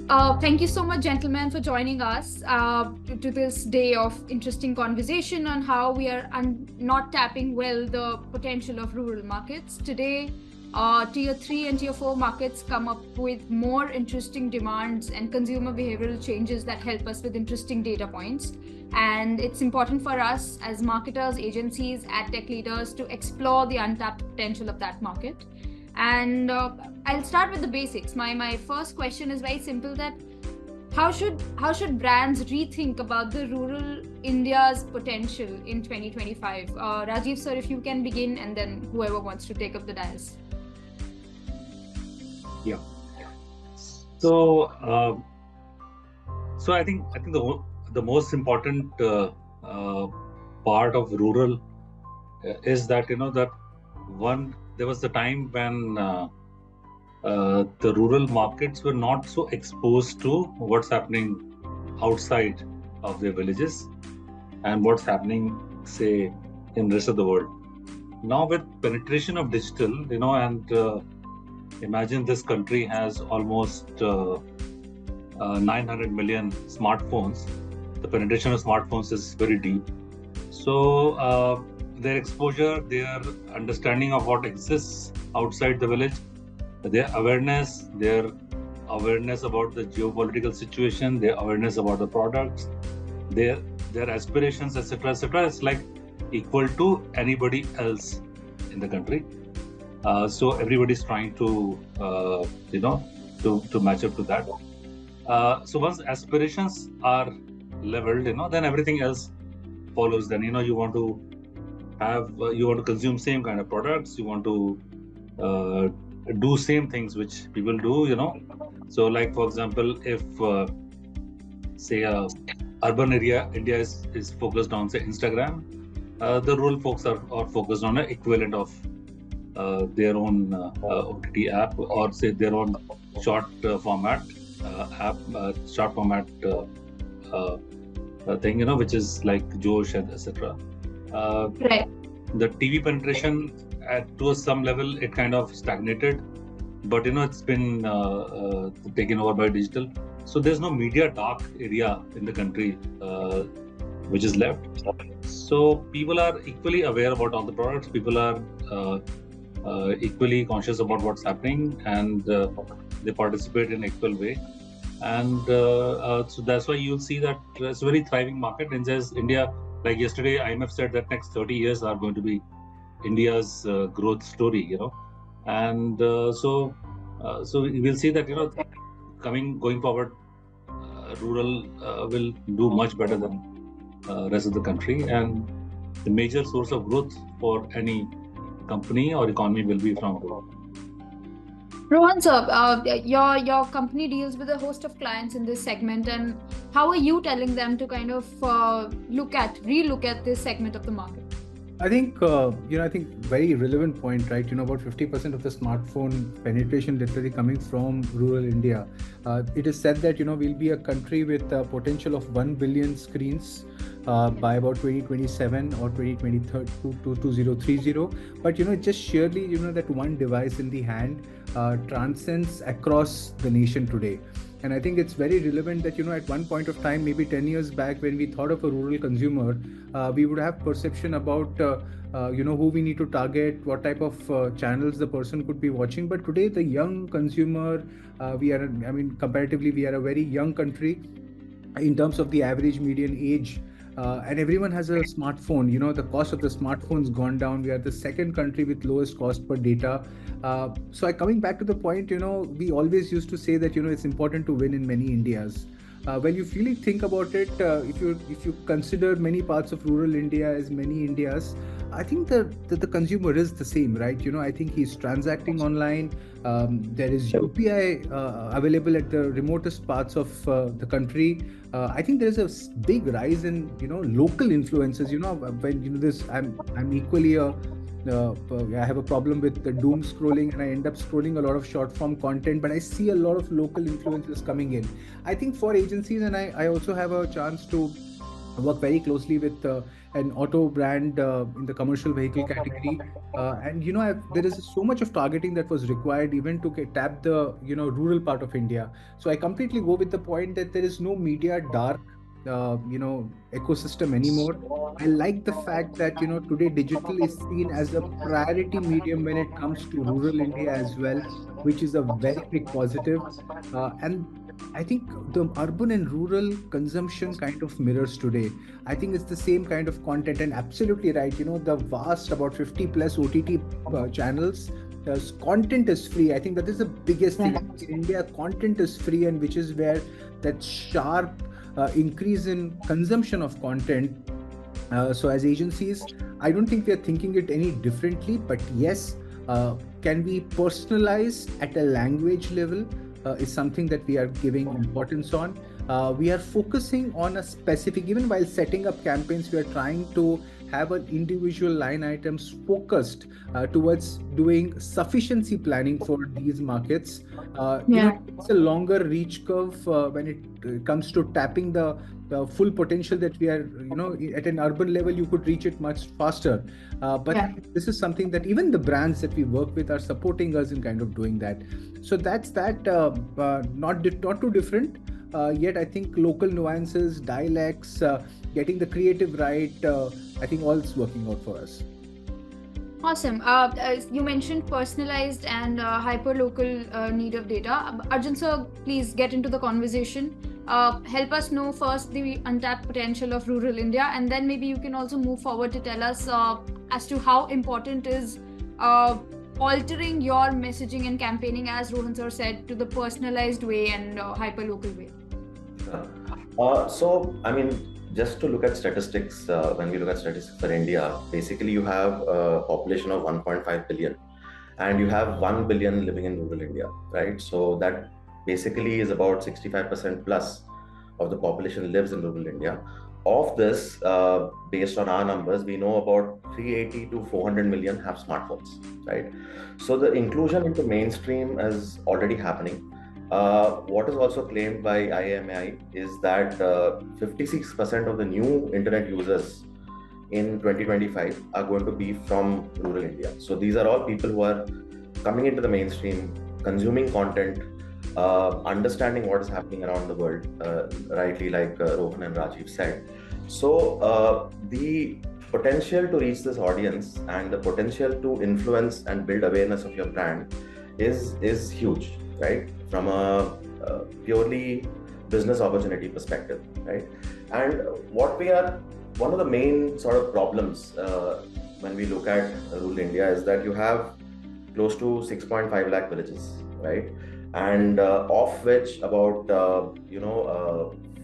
Thank you so much, gentlemen, for joining us to this day of interesting conversation on how we are not tapping well the potential of rural markets. Today, tier 3 and tier 4 markets come up with more interesting demands and consumer behavioral changes that help us with interesting data points. And it's important for us as marketers, agencies, ad tech leaders to explore the untapped potential of that market. And I'll start with the basics. My first question is very simple: that how should brands rethink about the rural India's potential in 2025? Rajiv sir, if you can begin, and then whoever wants to take up the dais. Yeah. So, I think the most important part of rural is that that there was the time when the rural markets were not so exposed to what's happening outside of their villages and what's happening, say, in the rest of the world. Now, with penetration of digital, and imagine this country has almost 900 million smartphones. The penetration of smartphones is very deep. So their exposure, their understanding of what exists outside the village, their awareness about the geopolitical situation, their awareness about the products, their aspirations, etc., is like equal to anybody else in the country. So everybody's trying to to match up to that. So once aspirations are leveled, then everything else follows. Then you want to consume same kind of products. You want to do same things which people do. So like for example, if say urban area India is focused on say Instagram, the rural folks are focused on an equivalent of their own OTT app, or say their own short format app, short format thing, which is like Josh and etc. Right. The TV penetration to some level it kind of stagnated, but it's been taken over by digital. So there's no media dark area in the country which is left. So people are equally aware about all the products. People are equally conscious about what's happening, and they participate in equal way. And so that's why you'll see that it's a very thriving market. And there's India, like yesterday, IMF said that next 30 years are going to be India's growth story, and so we'll see that going forward, rural will do much better than rest of the country, and the major source of growth for any company or economy will be from rural. Rohan sir, your company deals with a host of clients in this segment, and how are you telling them to kind of relook at this segment of the market? I think I think very relevant point, right? About 50% of the smartphone penetration literally coming from rural India. It is said that we'll be a country with a potential of 1 billion screens by about 2027 or 2030. But just surely that one device in the hand transcends across the nation today. And I think it's very relevant that at one point of time, maybe 10 years back, when we thought of a rural consumer, we would have perception about who we need to target, what type of channels the person could be watching. But today, the young consumer, comparatively, we are a very young country in terms of the average median age. And everyone has a smartphone. The cost of the smartphone's gone down. We are the second country with lowest cost per data. So coming back to the point, we always used to say that it's important to win in many Indias. When you really think about it, if you consider many parts of rural India as many Indias, I think that the consumer is the same, right? I think he's transacting online. There is UPI available at the remotest parts of the country. I think there's a big rise in local influences. When this, I'm equally I have a problem with the doom scrolling, and I end up scrolling a lot of short form content, but I see a lot of local influencers coming in. I think for agencies, and I also have a chance to work very closely with an auto brand in the commercial vehicle category. And there is so much of targeting that was required even to tap the rural part of India. So I completely go with the point that there is no media dark ecosystem anymore. I like the fact that today digital is seen as a priority medium when it comes to rural India as well, which is a very big positive. And I think the urban and rural consumption kind of mirrors today. I think it's the same kind of content, and absolutely right. The vast about 50 plus OTT channels. Content is free. I think that is the biggest thing. In India, content is free, and which is where that sharp increase in consumption of content. So as agencies, I don't think we're thinking it any differently, but yes, can we personalize at a language level is something that we are giving importance on. We are focusing on a specific, even while setting up campaigns, we are trying to have an individual line items focused towards doing sufficiency planning for these markets. It's a longer reach curve when it comes to tapping the full potential that we are, at an urban level, you could reach it much faster. But this is something that even the brands that we work with are supporting us in kind of doing that. So that's that, not too different. Yet I think local nuances, dialects, getting the creative right, I think all is working out for us. Awesome. You mentioned personalized and hyper-local need of data. Arjun sir, please get into the conversation. Help us know first the untapped potential of rural India, and then maybe you can also move forward to tell us as to how important is altering your messaging and campaigning, as Rohan sir said, to the personalized way and hyper-local way. Just to look at statistics, when we look at statistics for India, basically you have a population of 1.5 billion and you have 1 billion living in rural India, right? So that basically is about 65% plus of the population lives in rural India. Of this, based on our numbers, we know about 380 to 400 million have smartphones, right? So the inclusion into mainstream is already happening. What is also claimed by IMI is that 56% of the new internet users in 2025 are going to be from rural India. So these are all people who are coming into the mainstream, consuming content, understanding what is happening around the world, rightly like Rohan and Rajiv said. So the potential to reach this audience and the potential to influence and build awareness of your brand is huge, right? From a purely business opportunity perspective, right? And one of the main sort of problems when we look at rural India is that you have close to 6.5 lakh villages, right? And of which about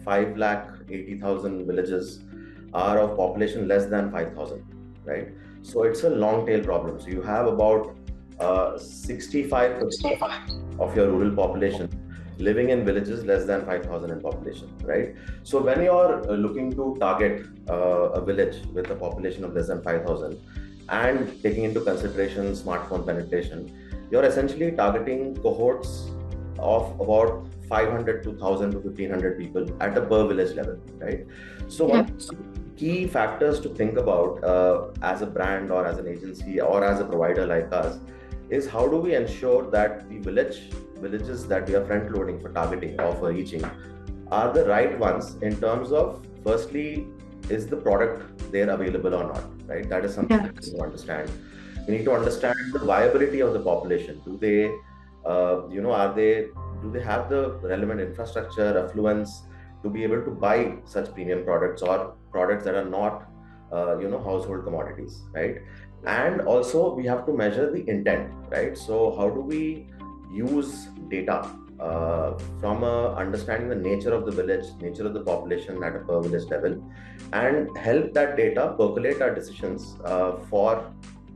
5 lakh 80,000 villages are of population less than 5,000, right? So it's a long tail problem. So you have about 65% of your rural population living in villages less than 5,000 in population, right? So when you're looking to target a village with a population of less than 5,000 and taking into consideration smartphone penetration, you're essentially targeting cohorts of about 500 to 1,000 to 1,500 people at a per village level, right? So one of the key factors to think about as a brand or as an agency or as a provider like us is how do we ensure that the villages that we are front loading for targeting or for reaching are the right ones in terms of, firstly, is the product there available or not, right? That is something that we need to understand. We need to understand the viability of the population. Do they, do they have the relevant infrastructure, affluence to be able to buy such premium products or products that are not, household commodities, right? And also we have to measure the intent, right? So how do we use data from understanding the nature of the village, nature of the population at a per village level, and help that data percolate our decisions for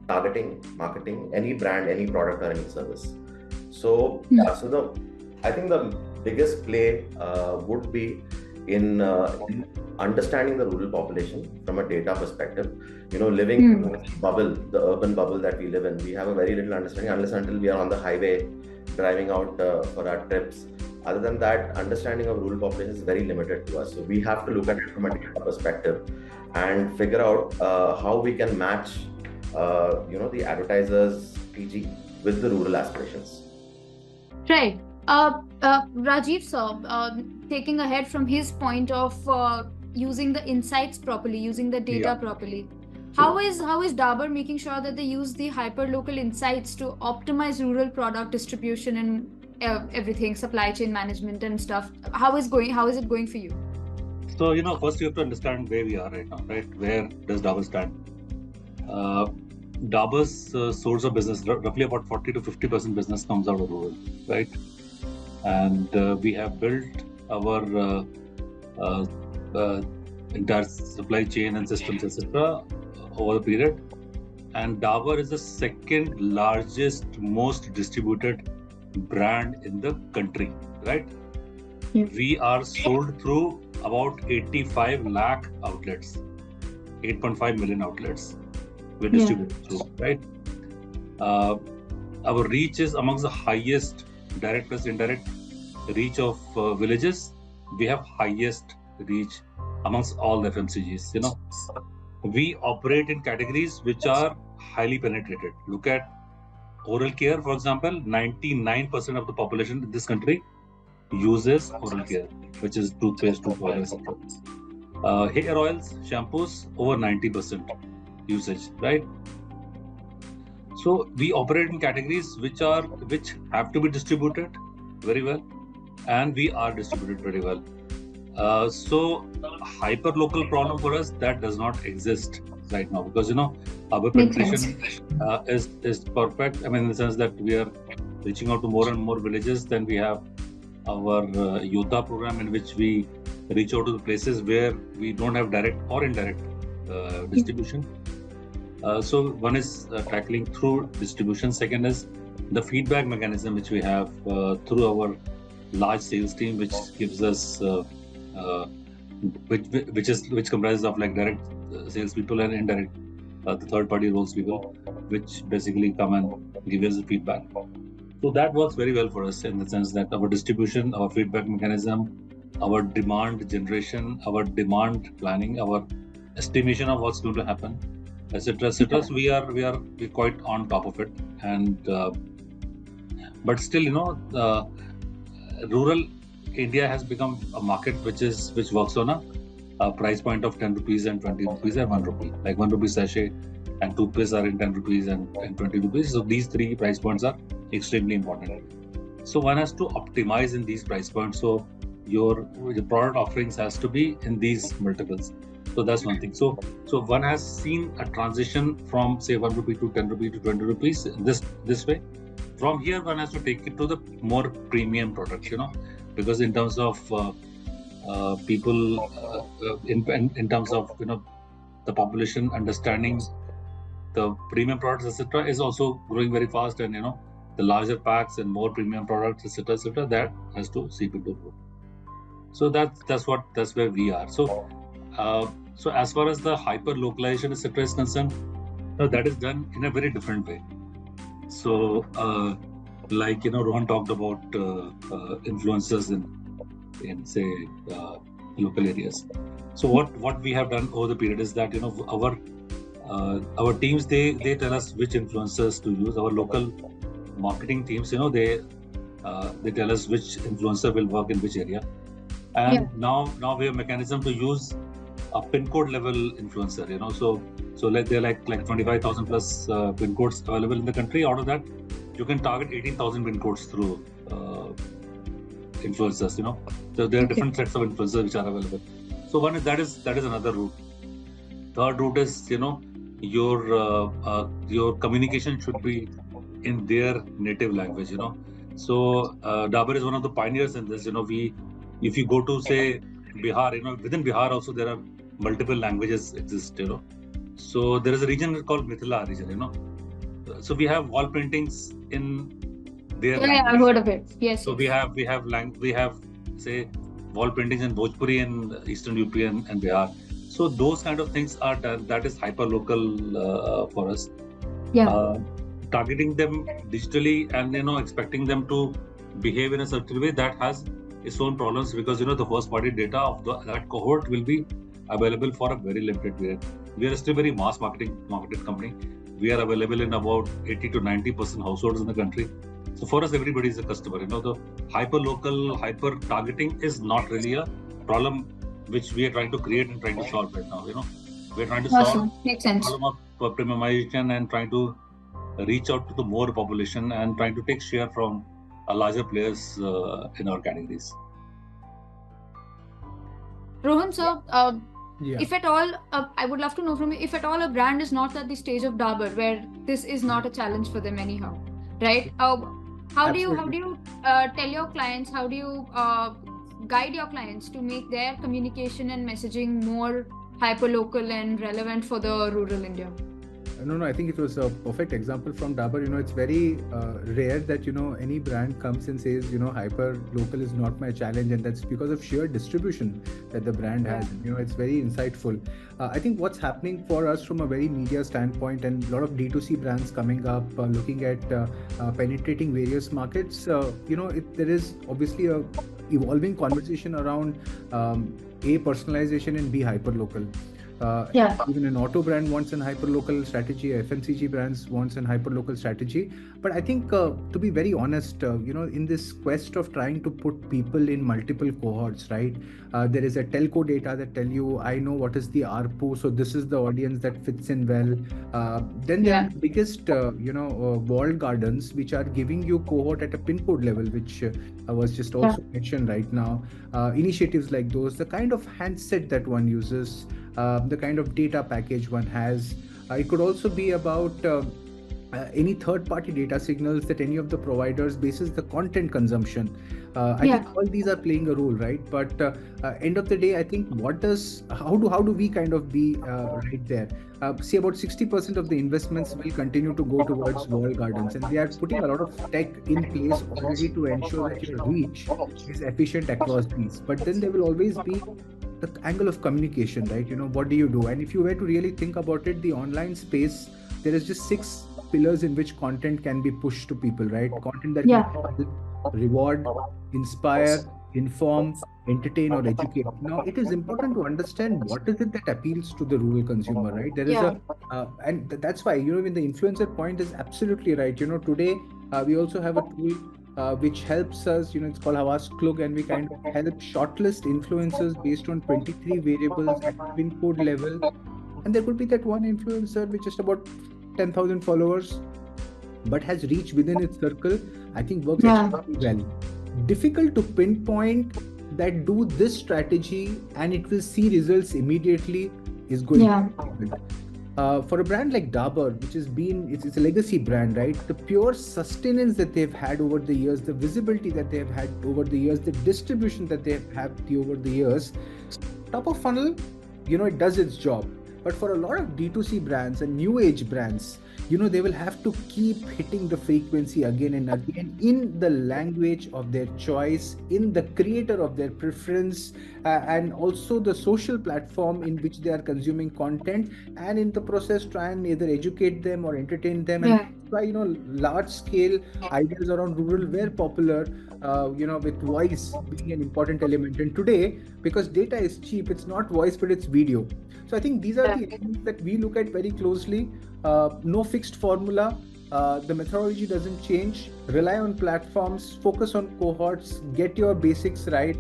targeting, marketing, any brand, any product or any service. So I think the biggest play would be in understanding the rural population from a data perspective. Living in the bubble, the urban bubble that we live in, we have a very little understanding unless until we are on the highway driving out for our trips Other than that, understanding of rural population is very limited to us. So we have to look at it from a data perspective and figure out how we can match, the advertisers' PG with the rural aspirations. Right. Rajiv sir, taking ahead from his point of using the insights properly, using the data properly, how is Dabur making sure that they use the hyperlocal insights to optimize rural product distribution and everything, supply chain management and stuff? How is it going for you? So, first you have to understand where we are right now, right? Where does Dabur stand? Dabur's source of business, roughly about 40 to 50% business comes out of rural, right? And we have built our entire supply chain and systems, etc., over the period. And Dabur is the second largest, most distributed brand in the country, right? Yeah. We are sold through about 85 lakh outlets, 8.5 million outlets we distribute through, right? Our reach is amongst the highest direct plus indirect reach of villages. We have highest reach amongst all the FMCGs, We operate in categories which are highly penetrated. Look at oral care, for example. 99% of the population in this country uses oral care, which is toothpaste, toothwash, etc. Hair oils, shampoos, over 90% usage, right? So we operate in categories which have to be distributed very well, and we are distributed very well. So hyper-local problem for us, that does not exist right now, because our penetration is perfect. I mean, in the sense that we are reaching out to more and more villages. Then we have our Yodha program, in which we reach out to the places where we don't have direct or indirect distribution. So one is tackling through distribution. Second is the feedback mechanism which we have through our large sales team, which gives us which comprises of like direct salespeople and indirect the third party roles people, which basically come and give us the feedback. So that works very well for us, in the sense that our distribution, our feedback mechanism, our demand generation, our demand planning, our estimation of what's going to happen, etc., etc. So we're quite on top of it, and but still, rural India has become a market which works on a price point of 10 rupees and 20 rupees and 1 rupee. Like 1 rupee sachet and toothpaste are in 10 rupees and 20 rupees. So these three price points are extremely important. So one has to optimize in these price points. So your product offerings has to be in these multiples. So that's one thing. So one has seen a transition from say 1 rupee to 10 rupee to 20 rupees this way. From here, one has to take it to the more premium products, because in terms of people, in terms of the population understanding the premium products, etc., is also growing very fast, and the larger packs and more premium products, etc., that has to seep into growth. So that's where we are. So as far as the hyper localization, etc., is concerned, that is done in a very different way. So like Rohan talked about influencers in say local areas. So what we have done over the period is that our teams, they tell us which influencers to use. Our local marketing teams, they tell us which influencer will work in which area. And now we have a mechanism to use a pin code level influencer, so like they're like 25,000 plus pin codes available in the country. Out of that, you can target 18,000 pin codes through influencers, So there are different sets of influencers which are available. So one is that is another route. Third route is your communication should be in their native language, So Dabur is one of the pioneers in this. If you go to say Bihar, within Bihar also there are multiple languages exist, So there is a region called Mithila region, So we have wall paintings in their language. I've heard of it. Yes. So we have say wall paintings in Bhojpuri in Eastern UP and Bihar. So those kind of things are done. That is hyper local for us. Yeah. Targeting them digitally and expecting them to behave in a certain way, that has its own problems, because the first party data of that cohort will be available for a very limited period. We are still very marketed company. We are available in about 80 to 90% households in the country. So for us, everybody is a customer. The hyper local, hyper targeting is not really a problem which we are trying to create and trying to solve right now. We are trying to solve Makes sense. the problem of premiumization and trying to reach out to the more population and trying to take share from larger players in our categories. Rohan sir, Yeah. if at all, I would love to know from you, if at all a brand is not at the stage of Dabur where this is not a challenge for them anyhow, right? How do you tell your clients, how do you guide your clients to make their communication and messaging more hyperlocal and relevant for the rural India? No, I think it was a perfect example from Dabur. It's very rare that, any brand comes and says, hyper local is not my challenge. And that's because of sheer distribution that the brand has. It's very insightful. I think what's happening for us from a very media standpoint, and a lot of D2C brands coming up, looking at penetrating various markets, there is obviously a evolving conversation around A, personalization, and B, hyperlocal. Even an auto brand wants an hyperlocal strategy, FMCG brands wants an hyperlocal strategy. But I think, to be very honest, in this quest of trying to put people in multiple cohorts, right? There is a telco data that tell you, I know what is the ARPU, so this is the audience that fits in well. Then there are the biggest, walled gardens, which are giving you cohort at a pin code level, which was just also mentioned right now. Initiatives like those, the kind of handset that one uses, the kind of data package one has. It could also be about any third-party data signals that any of the providers bases the content consumption. I think all these are playing a role, right? But end of the day, I think how do we kind of be right there? See, about 60% of the investments will continue to go towards walled gardens, and they are putting a lot of tech in place already to ensure that your reach is efficient across these. But then there will always be the angle of communication, right? What do you do? And if you were to really think about it, the online space, there is just 6 pillars in which content can be pushed to people, right? Content that can reward, inspire, inform, entertain, or educate. Now, it is important to understand what is it that appeals to the rural consumer, right? There is and that's why, when the influencer point is absolutely right. Today we also have a tool which helps us, it's called Havas, and we kind of help shortlist influencers based on 23 variables at pin code level. And there could be that one influencer with just about 10,000 followers, but has reach within its circle, I think works extremely well. Difficult to pinpoint that do this strategy and it will see results immediately is going to be difficult. For a brand like Dabur, which has been, it's a legacy brand, right? The pure sustenance that they've had over the years, the visibility that they've had over the years, the distribution that they've had over the years, top of funnel, it does its job. But for a lot of D2C brands and new age brands, they will have to keep hitting the frequency again and again in the language of their choice, in the creator of their preference, and also the social platform in which they are consuming content, and in the process try and either educate them or entertain them. And that's why, large scale ideas around rural were popular, with voice being an important element. And today, because data is cheap, it's not voice, but it's video. So I think these are the elements that we look at very closely. No fixed formula. The methodology doesn't change. Rely on platforms, focus on cohorts, get your basics right.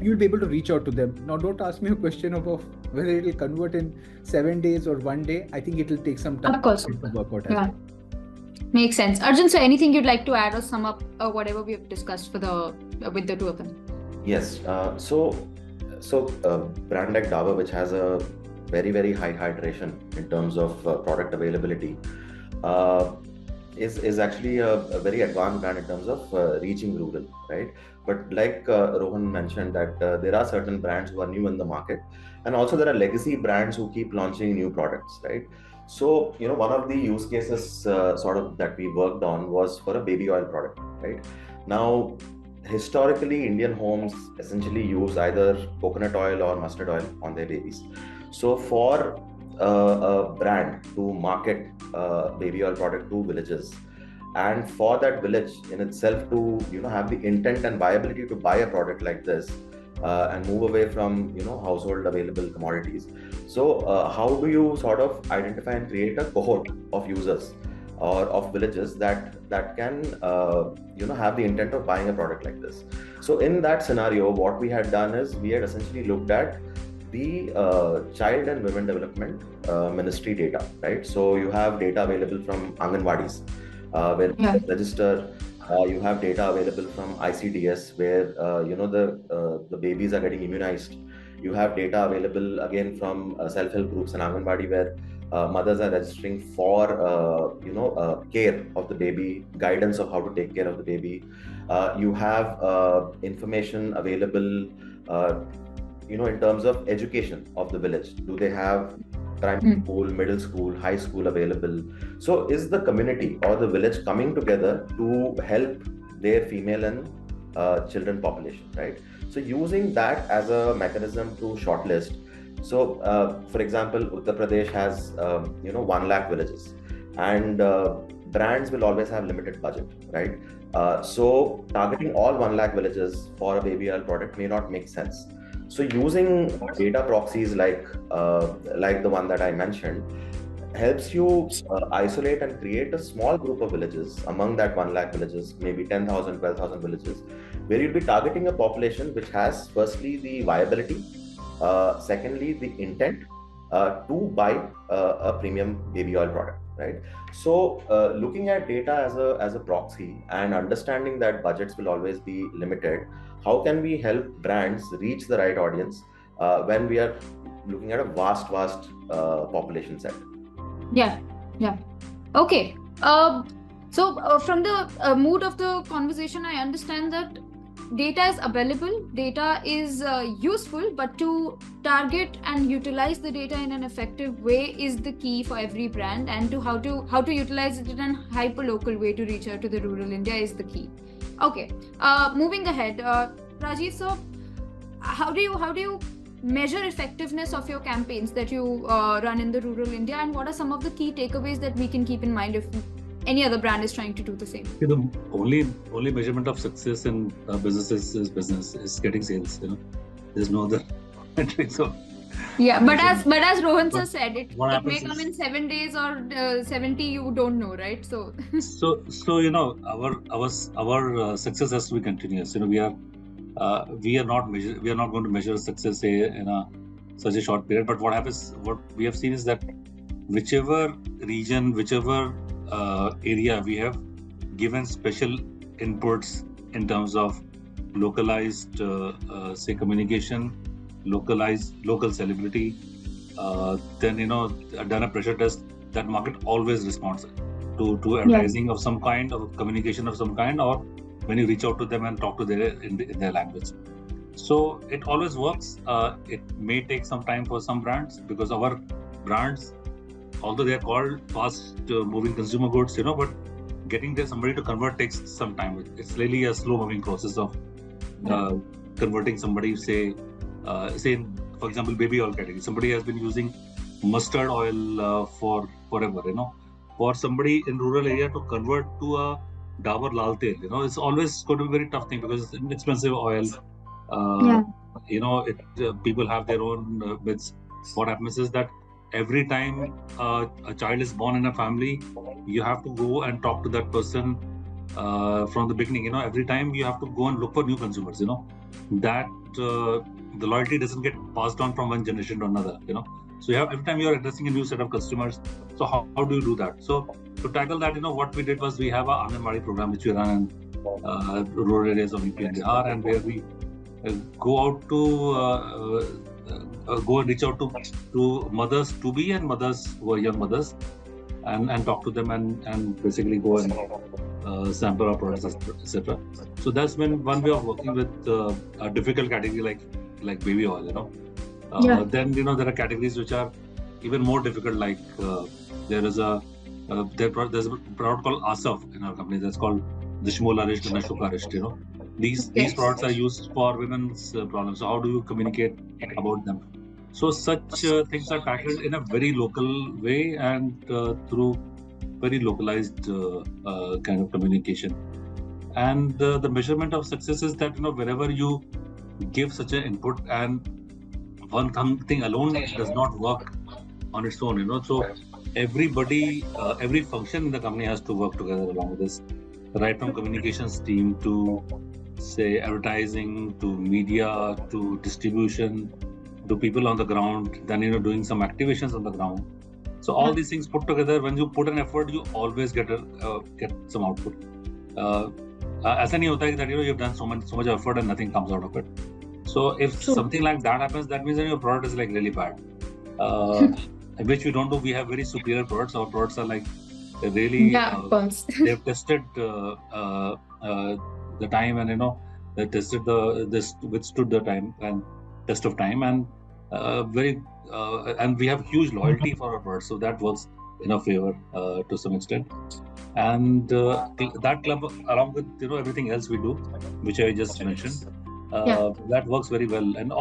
You'll be able to reach out to them. Now, don't ask me a question about whether it will convert in 7 days or 1 day. I think it will take some time to work out as well. Makes sense. Arjun, so anything you'd like to add or sum up whatever we have discussed with the two of them? Yes. So brand like Dabur, which has a very, very high hydration in terms of product availability, is actually a very advanced brand in terms of reaching rural, right? But like Rohan mentioned, that there are certain brands who are new in the market, and also there are legacy brands who keep launching new products, right? So, one of the use cases that we worked on was for a baby oil product, right? Now, historically, Indian homes essentially use either coconut oil or mustard oil on their babies. So for a brand to market baby oil product to villages, and for that village in itself to have the intent and viability to buy a product like this, and move away from household available commodities. So how do you sort of identify and create a cohort of users or of villages that can have the intent of buying a product like this? So in that scenario, what we had done is we had essentially looked at the child and women development ministry data, right? So you have data available from Anganwadis, where you register. You have data available from ICDS, where the babies are getting immunized. You have data available again from self-help groups and Anganwadi, where mothers are registering for care of the baby, guidance of how to take care of the baby. You have information available in terms of education of the village. Do they have primary school, middle school, high school available? So is the community or the village coming together to help their female and children population, right? So using that as a mechanism to shortlist. So for example, Uttar Pradesh has 1 lakh villages, and brands will always have limited budget, right? So targeting all 1 lakh villages for a baby oil product may not make sense. So using data proxies like the one that I mentioned helps you isolate and create a small group of villages among that 1 lakh villages, maybe 10,000, 12,000 villages, where you'll be targeting a population which has firstly the viability, secondly the intent to buy a premium baby oil product, right? So looking at data as a proxy and understanding that budgets will always be limited, how can we help brands reach the right audience when we are looking at a vast population set? Yeah. Okay. So from the mood of the conversation, I understand that data is available, data is useful, but to target and utilize the data in an effective way is the key for every brand, and to how to utilize it in a hyper-local way to reach out to the rural India is the key. Okay, moving ahead, Rajiv, so how do you measure effectiveness of your campaigns that you run in the rural India, and what are some of the key takeaways that we can keep in mind if any other brand is trying to do the same? The only measurement of success in business is getting sales. There's no other metric. So yeah, but as Rohan sir said, it may come in 7 days or 70. You don't know, right? So our success has to be continuous. We are not going to measure success in such a short period. But what we have seen is that whichever region, whichever area, we have given special inputs in terms of localized say communication, local celebrity, then done a pressure test. That market always responds to advertising of some kind, of communication of some kind, or when you reach out to them and talk to them in their language. So it always works. It may take some time for some brands, because our brands, although they are called fast moving consumer goods, but getting there somebody to convert takes some time. It's really a slow moving process of converting somebody, say for example, baby oil category. Somebody has been using mustard oil for forever. For somebody in rural area to convert to a Dabur Lal Tel, it's always going to be a very tough thing, because it's an expensive oil. People have their own myths. What happens is that every time a child is born in a family, you have to go and talk to that person from the beginning. Every time you have to go and look for new consumers. That the loyalty doesn't get passed on from one generation to another. So every time you are addressing a new set of customers. So how do you do that? So to tackle that, what we did was we have a Anganwadi program which we run in rural areas of UP and Bihar, and where we go out to go and reach out to mothers to be and mothers who are young mothers, and talk to them and basically go and sample our products, etc. So that's been one way of working with a difficult category like baby oil. Then there are categories which are even more difficult, like there's a product called Asaf in our company that's called Dishmol Arisht and Ashok Arisht. These products are used for women's problems. So how do you communicate about them? So such things are tackled in a very local way, and through very localized kind of communication. And the measurement of success is that, wherever you give such an input, and one thing alone does not work on its own. So everybody, every function in the company has to work together along with this, right from communications team to, say, advertising, to media, to distribution, to people on the ground, then doing some activations on the ground. So all these things put together, when you put an effort, you always get some output. ऐसा नहीं होता है that you've done so much effort and nothing comes out of it. So if something like that happens, that means that your product is like really bad, which we don't do. We have very superior products. Our products are like really they've tested the time, and they tested this withstood the time and test of time, and and we have huge loyalty for our products, so that works in our favor to some extent. And that club, along with everything else we do, which I just mentioned, that works very well. And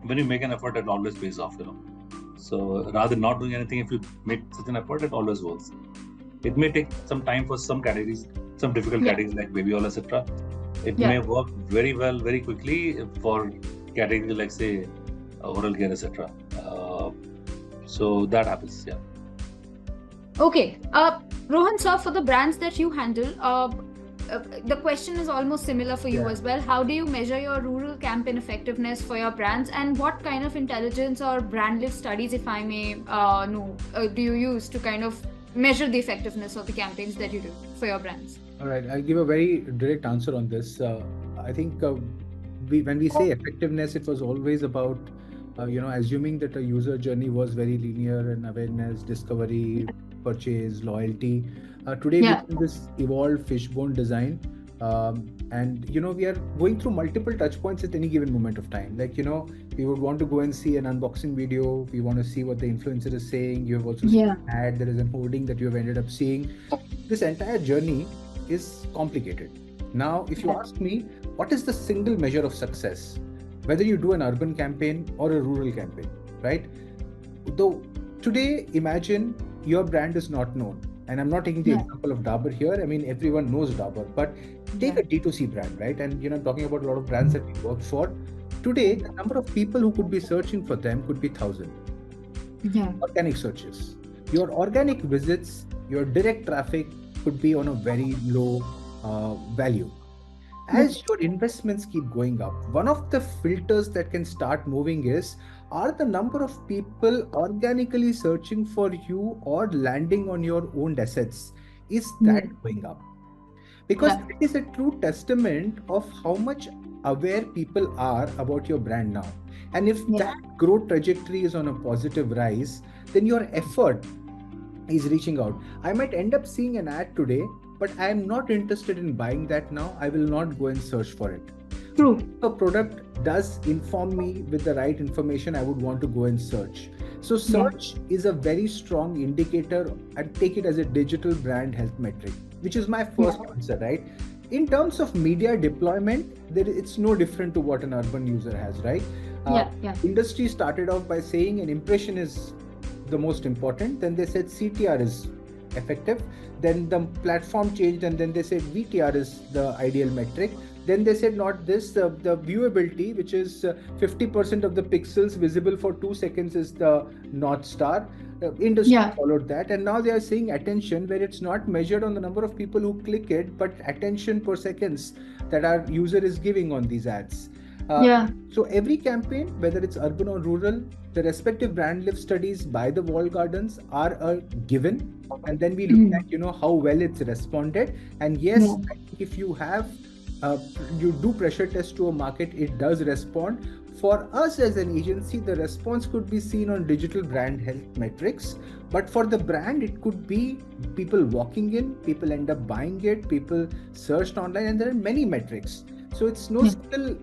when you make an effort, it always pays off. So rather than not doing anything, if you make such an effort, it always works. It may take some time for some categories, some difficult categories like baby oil, etc. It may work very well, very quickly for categories like, say, oral care, etc. So that happens, Okay. Rohan sir, for the brands that you handle, the question is almost similar for you as well. How do you measure your rural campaign effectiveness for your brands, and what kind of intelligence or brand lift studies, if I may know, do you use to kind of measure the effectiveness of the campaigns that you do for your brands? All right, I'll give a very direct answer on this. I think when we say effectiveness, it was always about assuming that a user journey was very linear and awareness, discovery, purchase, loyalty. Today we have this evolved fishbone design, and we are going through multiple touch points at any given moment of time. Like we would want to go and see an unboxing video, we want to see what the influencer is saying. You have also seen an ad, there is an hoarding that you have ended up seeing. This entire journey is complicated. Now if you ask me, what is the single measure of success, whether you do an urban campaign or a rural campaign, right? Though today, imagine your brand is not known, and I'm not taking the example of Dabur here. I mean, everyone knows Dabur, but take a D2C brand, right? And I'm talking about a lot of brands that we work for. Today, the number of people who could be searching for them could be 1,000. Organic searches. Your organic visits, your direct traffic could be on a very low value. As your investments keep going up, one of the filters that can start moving is, are the number of people organically searching for you or landing on your owned assets, is that going up? Because it is a true testament of how much aware people are about your brand now. And if that growth trajectory is on a positive rise, then your effort is reaching out. I might end up seeing an ad today, but I am not interested in buying that now. I will not go and search for it. True. If a product does inform me with the right information, I would want to go and search. So search is a very strong indicator, and take it as a digital brand health metric, which is my first answer, right? In terms of media deployment, it's no different to what an urban user has, right? Industry started off by saying an impression is the most important. Then they said CTR is effective. Then the platform changed, and then they said VTR is the ideal metric. Then they said not this, the viewability, which is 50% of the pixels visible for 2 seconds is the North Star. Industry followed that, and now they are saying attention, where it's not measured on the number of people who click it, but attention per seconds that our user is giving on these ads. So every campaign, whether it's urban or rural, the respective brand lift studies by the walled gardens are a given, and then we look at how well it's responded. And yes, I think if you have you do pressure test to a market, it does respond. For us as an agency, the response could be seen on digital brand health metrics, but for the brand, it could be people walking in, people end up buying it, people searched online, and there are many metrics. So it's no single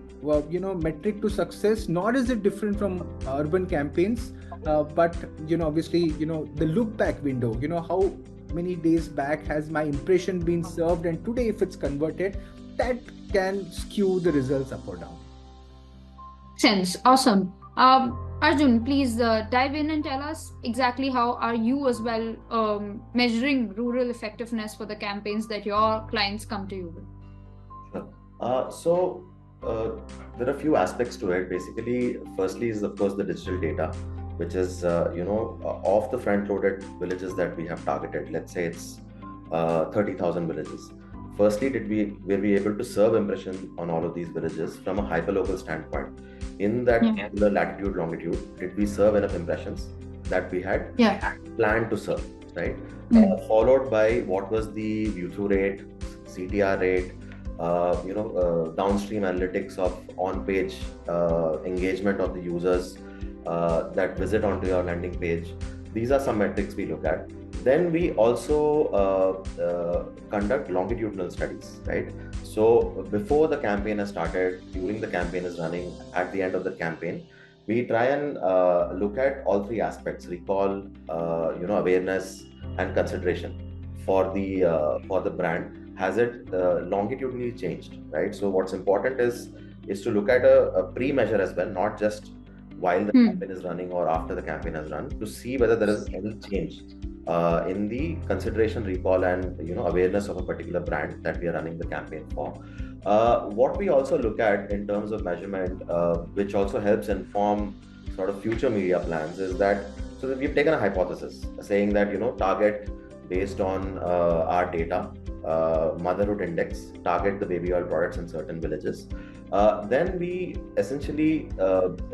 metric to success, nor is it different from urban campaigns. But obviously, the look back window, how many days back has my impression been served, and today if it's converted, that can skew the results up or down. Sense. Awesome. Arjun, please dive in and tell us exactly how are you as well measuring rural effectiveness for the campaigns that your clients come to you with. Sure. There are a few aspects to it. Basically, firstly is of course the digital data, which is of the front-loaded villages that we have targeted. Let's say it's 30,000 villages. Firstly, were we able to serve impression on all of these villages from a hyperlocal standpoint? In that particular latitude, longitude, did we serve enough impressions that we had planned to serve, right? Followed by what was the view-through rate, CTR rate, downstream analytics of on-page engagement of the users that visit onto your landing page. These are some metrics we look at. Then we also conduct longitudinal studies, right? So before the campaign has started, during the campaign is running, at the end of the campaign, we try and look at all three aspects: recall, awareness, and consideration for the brand. Has it longitudinally changed, right? So what's important is to look at a pre-measure as well, not just while the campaign is running or after the campaign has run, to see whether there is any change in the consideration, recall, and awareness of a particular brand that we are running the campaign for. What we also look at in terms of measurement, which also helps inform sort of future media plans, is that we've taken a hypothesis saying that target based on our data, motherhood index, target the baby oil products in certain villages. Then we essentially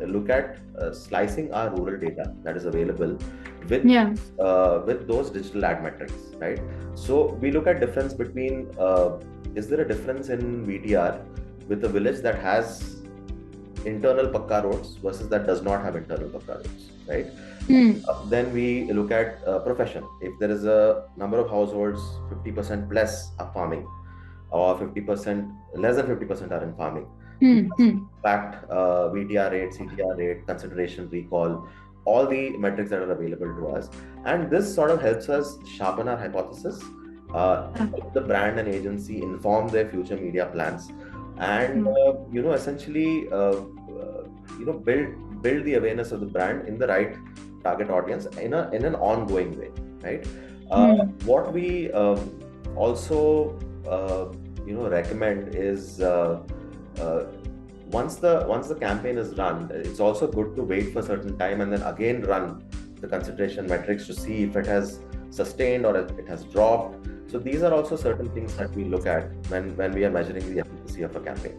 look at slicing our rural data that is available with those digital ad metrics, right? So we look at difference between is there a difference in VTR with a village that has internal pakka roads versus that does not have internal pakka roads, right? Then we look at profession. If there is a number of households, 50% plus are farming, or 50% less than 50% are in farming. Fact, VTR rate, CTR rate, consideration, recall, all the metrics that are available to us, and this sort of helps us sharpen our hypothesis, help the brand and agency inform their future media plans, and essentially build the awareness of the brand in the right target audience in an ongoing way, right? What we also recommend is once the campaign is run, it's also good to wait for a certain time and then again run the consideration metrics to see if it has sustained or it has dropped. So these are also certain things that we look at when we are measuring the efficacy of a campaign.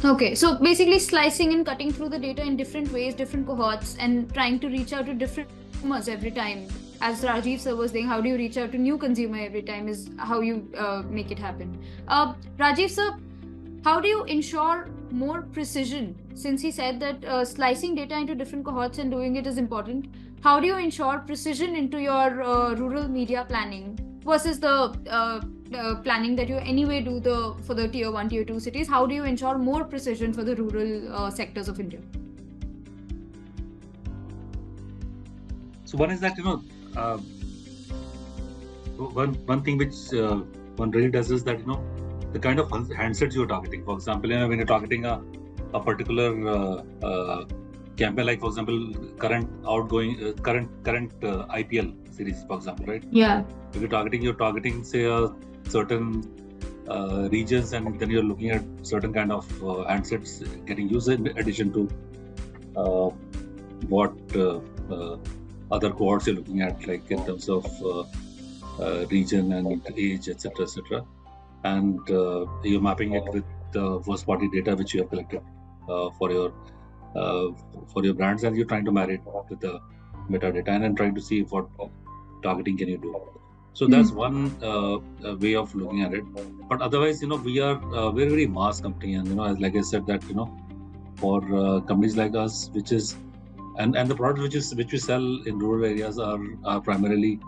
Okay, so basically slicing and cutting through the data in different ways, different cohorts, and trying to reach out to different consumers every time. As Rajiv sir was saying, how do you reach out to new consumer every time is how you make it happen. Rajiv sir, how do you ensure more precision? Since he said that slicing data into different cohorts and doing it is important, how do you ensure precision into your rural media planning versus the planning that you anyway do for the tier 1, tier 2 cities? How do you ensure more precision for the rural sectors of India? So one is that one thing which one really does is that the kind of handsets you're targeting. For example, when you're targeting a particular campaign, like for example current IPL series, for example, right? Yeah. If you're targeting say a certain regions, and then you're looking at certain kind of handsets getting used in addition to what other cohorts you're looking at, like in terms of region and age, etc., and you're mapping it with the first party data which you have collected for your brands, and you're trying to marry it with the metadata and then trying to see what targeting can you do. So that's one way of looking at it. But otherwise, we are a very, very mass company, and like I said, that for companies like us, which is and the products which we sell in rural areas are primarily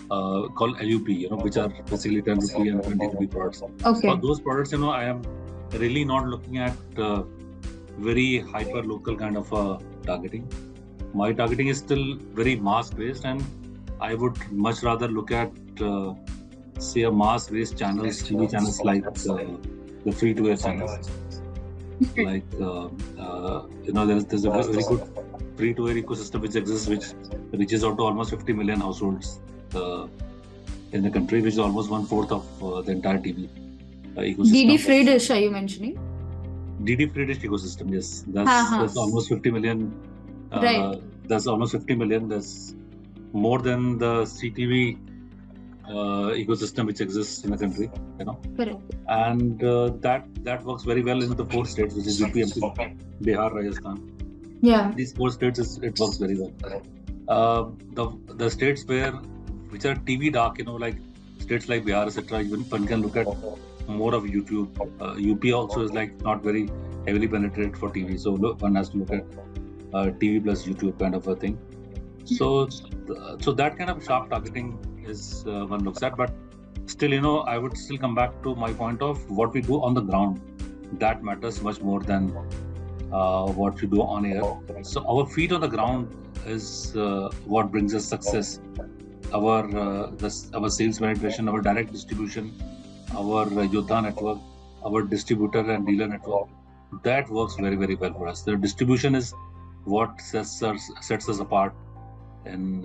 called LUP, which are basically 10 rupee and 20 rupee products. Okay. For those products, I am really not looking at very hyper local kind of targeting. My targeting is still very mass based, and I would much rather look at say a mass based channels, TV channels like the free to air channels. Like there's a very good free-to-air ecosystem which exists, which reaches out to almost 50 million households in the country, which is almost 1/4 of the entire TV ecosystem. DD free dish, are you mentioning? DD free dish ecosystem, yes. That's almost 50 million. Right. That's almost 50 million. That's more than the CTV ecosystem which exists in the country, you know. Correct. And that works very well in the 4 states, which is UP, MP, Bihar, Rajasthan. Yeah. These 4 states, it works very well. The states which are TV dark, you know, like states like Bihar, etc. Even one can look at more of YouTube. UP also is like not very heavily penetrated for TV, so one has to look at TV plus YouTube kind of a thing. So that kind of sharp targeting is one looks at, but still, you know, I would still come back to my point of what we do on the ground. That matters much more than what we do on air. So our feet on the ground is what brings us success. Our sales penetration, our direct distribution, our Yodha network, our distributor and dealer network, that works very, very well for us. The distribution is what sets us apart in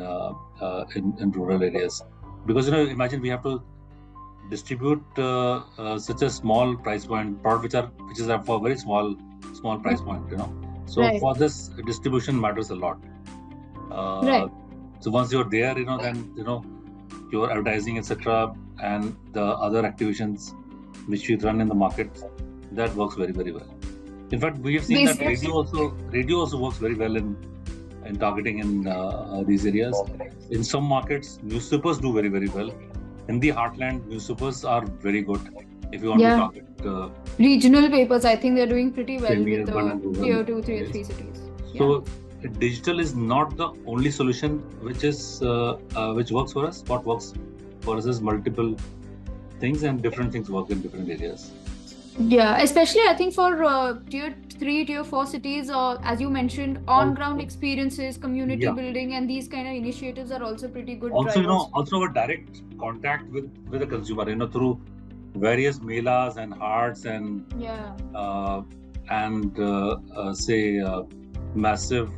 rural areas, because, you know, imagine we have to distribute such a small price point product which is for a very small price point, you know. So Right. for this, distribution matters a lot. Right. So once you're there, you know, then, you know, your advertising, etc., and the other activations which we run in the market, that works very, very well. In fact, we have seen that radio also works very well in targeting in these areas. In some markets, newspapers do very, very well. In the heartland, newspapers are very good if you want to target. Regional papers, I think they're doing pretty well Semi-urban with and the rural tier 2, tier areas. 3 cities. So digital is not the only solution which works for us. What works for us is multiple things, and different things work in different areas. Yeah, especially I think for tier 3, tier 4 cities, as you mentioned, on-ground experiences, community building, and these kind of initiatives are also pretty good Also, drivers. you know, also a direct contact with the consumer, you know, through various melas and hearts and say massive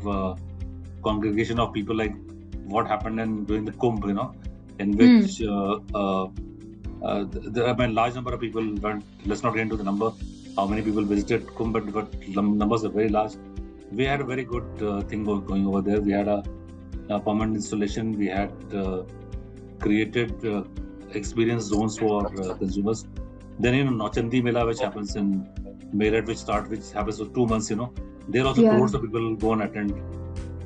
congregation of people, like what happened during the Kumbh, you know, in which there have been a large number of people went. Let's not get into the number, how many people visited Kumbh, but numbers are very large. We had a very good thing going over there. We had a permanent installation. We had created experience zones for consumers. Then, you know, Nauchandi Mela, which happens in Meerut, which happens for 2 months, you know, there also crores of people go and attend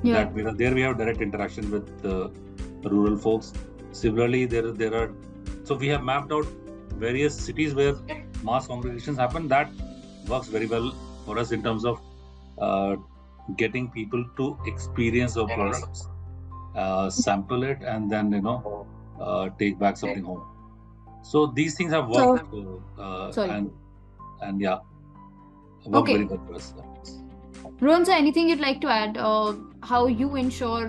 that Mela. There we have direct interaction with rural folks. Similarly, there are, so we have mapped out various cities where mass congregations happen. That works very well for us in terms of getting people to experience our products, sample it, and then, you know, take back something home. So these things have worked worked very well for us. Rohan, anything you'd like to add? How you ensure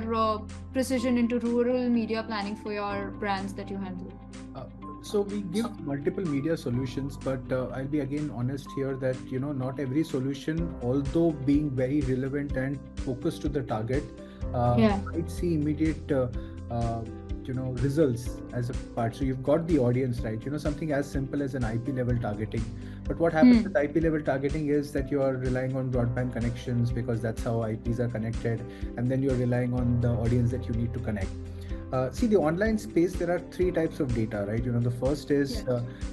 precision into rural media planning for your brands that you handle? So we give multiple media solutions, but I'll be again honest here that, you know, not every solution, although being very relevant and focused to the target, might see immediate results as a part. So you've got the audience, right? You know, something as simple as an IP level targeting. But what happens with IP level targeting is that you are relying on broadband connections, because that's how IPs are connected, and then you're relying on the audience that you need to connect. See, the online space, there are 3 types of data, right? You know, the first is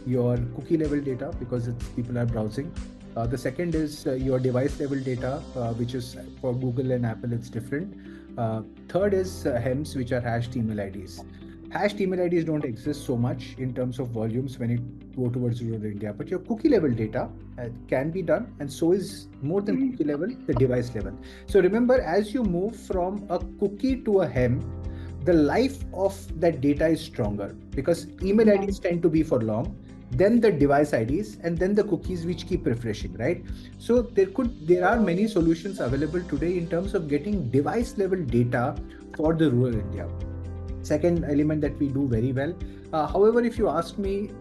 your cookie level data, because people are browsing. The second is your device level data, which is for Google and Apple, it's different. Third is HEMs, which are hashed email IDs. Hashed email IDs don't exist so much in terms of volumes when you go towards rural India, but your cookie level data can be done, and so is more than cookie level, the device level. So remember, as you move from a cookie to a HEM, the life of that data is stronger, because email IDs tend to be for long, then the device IDs, and then the cookies, which keep refreshing, right? So there are many solutions available today in terms of getting device level data for the rural India. Second element that we do very well. However, if you ask me,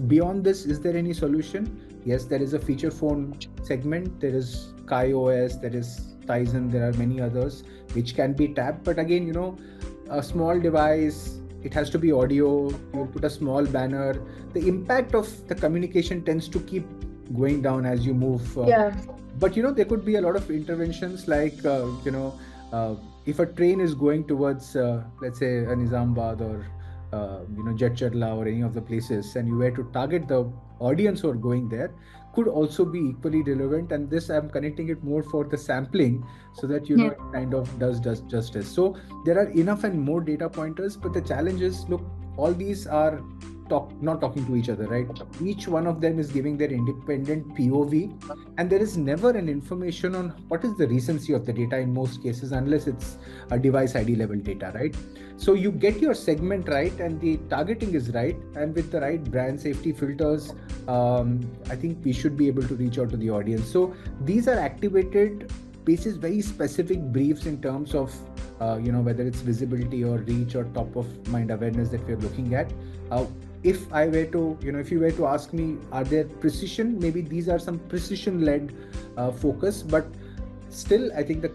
beyond this, is there any solution? Yes, there is a feature phone segment. There is KaiOS, there is Tizen, there are many others which can be tapped. But again, a small device, it has to be audio, you'll put a small banner. The impact of the communication tends to keep going down as you move. But there could be a lot of interventions like, if a train is going towards, let's say, a Nizamabad or Jetchatla or any of the places, and you were to target the audience who are going there, could also be equally relevant. And this, I'm connecting it more for the sampling, so that it kind of does justice. So there are enough and more data pointers, but the challenge is, look, all these are not talking to each other, right? Each one of them is giving their independent POV, and there is never an information on what is the recency of the data in most cases, unless it's a device ID level data, right? So you get your segment right, and the targeting is right, and with the right brand safety filters, I think we should be able to reach out to the audience. So these are activated basis very specific briefs in terms of whether it's visibility or reach or top of mind awareness that we're looking at. If I were to, if you were to ask me, are there precision? Maybe these are some precision-led focus, but still, I think the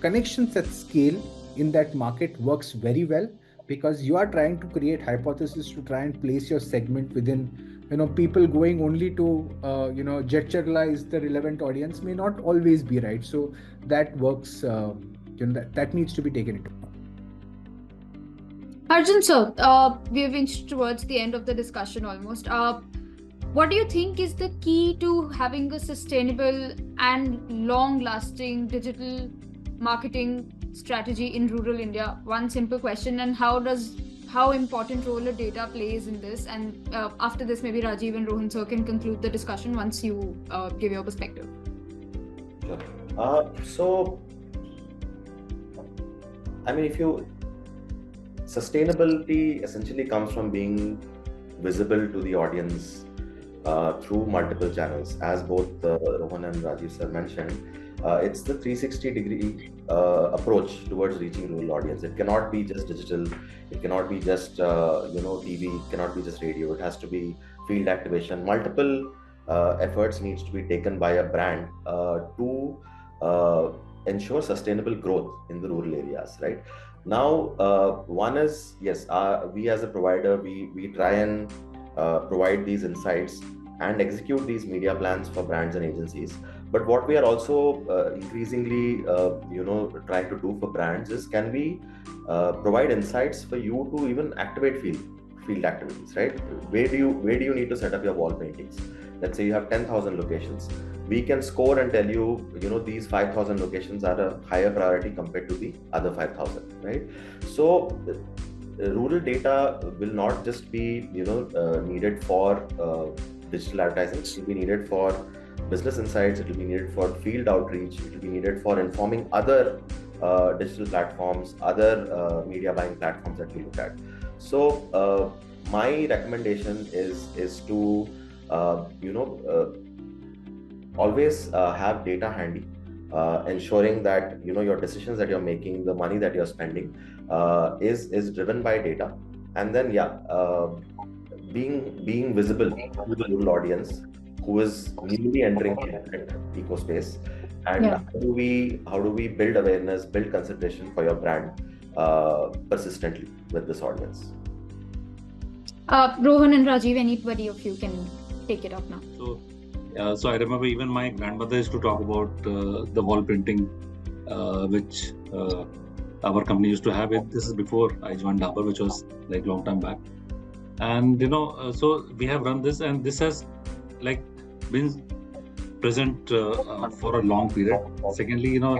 connections at scale in that market works very well, because you are trying to create hypothesis to try and place your segment within, people going only to, Jetchatla is the relevant audience may not always be right. So that works, that needs to be taken into account. Arjun, sir, we have inched towards the end of the discussion almost. What do you think is the key to having a sustainable and long-lasting digital marketing strategy in rural India? One simple question, and how important role a data plays in this? And after this, maybe Rajiv and Rohan sir can conclude the discussion once you give your perspective. Sure. So, I mean, sustainability essentially comes from being visible to the audience through multiple channels. As both Rohan and Rajiv sir mentioned, it's the 360-degree approach towards reaching rural audience. It cannot be just digital. It cannot be just TV. It cannot be just radio. It has to be field activation. Multiple efforts needs to be taken by a brand to ensure sustainable growth in the rural areas, right? Now, one is, yes, we as a provider, we try and provide these insights and execute these media plans for brands and agencies. But what we are also increasingly, trying to do for brands is, can we provide insights for you to even activate field activities, right? Where do you need to set up your wall paintings? Let's say you have 10,000 locations. We can score and tell you, these 5,000 locations are a higher priority compared to the other 5,000, right? So rural data will not just be, needed for digital advertising. It will be needed for business insights. It will be needed for field outreach. It will be needed for informing other digital platforms, other media buying platforms that we look at. So my recommendation is to, always have data handy, ensuring that your decisions that you're making, the money that you're spending, is driven by data. And then being visible to the rural audience who is newly entering the eco space, and how do we build awareness, build consideration for your brand persistently with this audience. Rohan and Rajiv, anybody of you can take it up now. So I remember even my grandmother used to talk about the wall printing, which our company used to have. This is before I joined Dabur, which was like long time back. And so we have run this, and this has been present for a long period. Secondly, our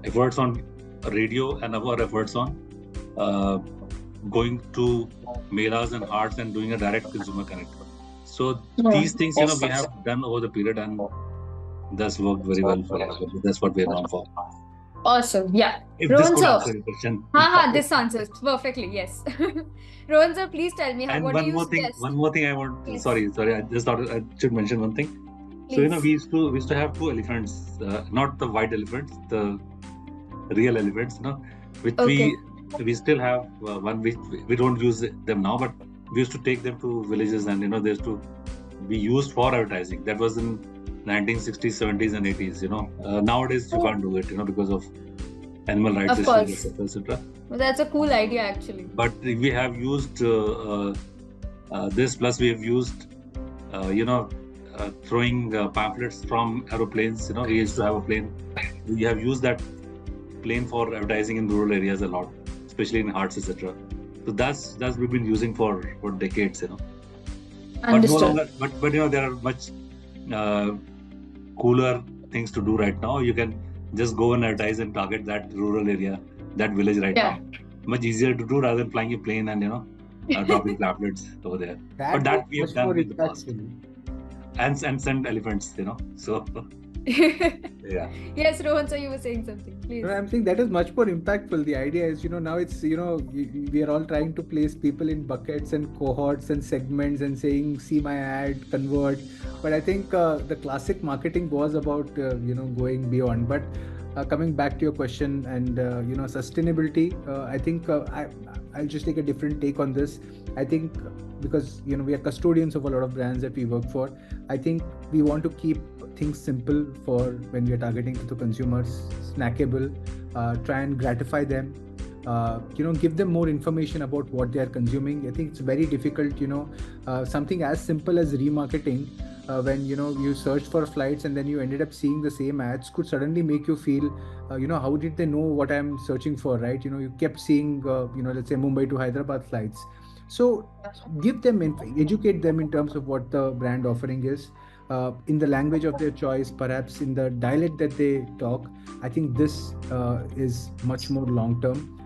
efforts on radio and our efforts on going to melas and hearts and doing a direct consumer connect. So these things, we have done over the period, and that's worked very well for us. That's what we're known for. Awesome. Yeah. If Rohan this could sir. answer your question. This answers perfectly. Yes. Rohan sir, please tell me what do you suggest? One more thing I want. Yes. Sorry. I just thought I should mention one thing. Please. So we used to have two elephants, not the white elephants, the real elephants, which we still have one. We don't use them now, but we used to take them to villages, and they used to be used for advertising. That was in 1960s, 70s, and 80s. Nowadays you can't do it. Because of animal rights Of issues, course. etc. Well, that's a cool idea, actually. But we have used this, plus we have used, throwing pamphlets from aeroplanes. We used to have a plane. We have used that plane for advertising in rural areas a lot, especially in hearts, etc. So that's we've been using for decades. But no Understood. longer. But there are much cooler things to do right now. You can just go and advertise and target that rural area, that village right Yeah. now. Much easier to do rather than flying a plane and dropping pamphlets over there. But that we have done in the past. And send elephants. So yeah. Yes, Rohan, so you were saying something, please. No, I'm saying that is much more impactful. The idea is, now it's, we are all trying to place people in buckets and cohorts and segments and saying, see my ad, convert. But I think the classic marketing was about, going beyond. But coming back to your question and, sustainability, I think I'll just take a different take on this. I think because, we are custodians of a lot of brands that we work for. I think we want to keep things simple for when we are targeting to the consumers, snackable, try and gratify them, give them more information about what they are consuming. I think it's very difficult, something as simple as remarketing, when, you searched for flights and then you ended up seeing the same ads could suddenly make you feel, how did they know what I'm searching for, right? You kept seeing, let's say Mumbai to Hyderabad flights. So give them, educate them in terms of what the brand offering is. In the language of their choice, perhaps in the dialect that they talk. I think this is much more long term.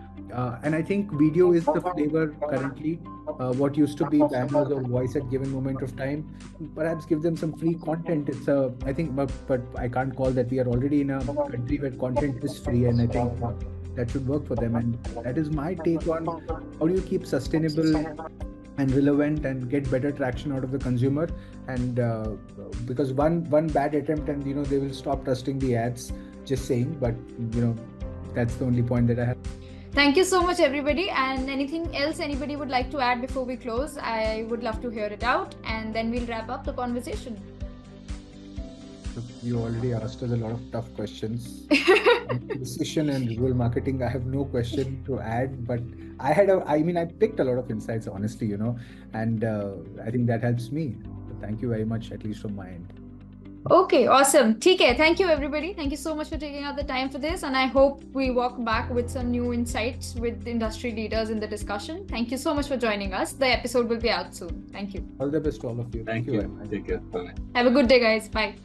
And I think video is the flavor currently. What used to be banners or voice at given moment of time, perhaps give them some free content. It's I think, but I can't call that. We are already in a country where content is free, and I think that should work for them. And that is my take on how do you keep sustainable and relevant and get better traction out of the consumer. And because one bad attempt and they will stop trusting the ads, just saying. But that's the only point that I have. Thank you so much, everybody. And anything else anybody would like to add before we close? I would love to hear it out, and then we'll wrap up the conversation. You already asked us a lot of tough questions. Precision and rural marketing, I have no question to add, but I picked a lot of insights, honestly, and I think that helps me. So thank you very much, at least from my end. Okay, awesome. TK, thank you, everybody. Thank you so much for taking out the time for this. And I hope we walk back with some new insights with industry leaders in the discussion. Thank you so much for joining us. The episode will be out soon. Thank you. All the best to all of you. Thank you. Take care. Bye. Have a good day, guys. Bye.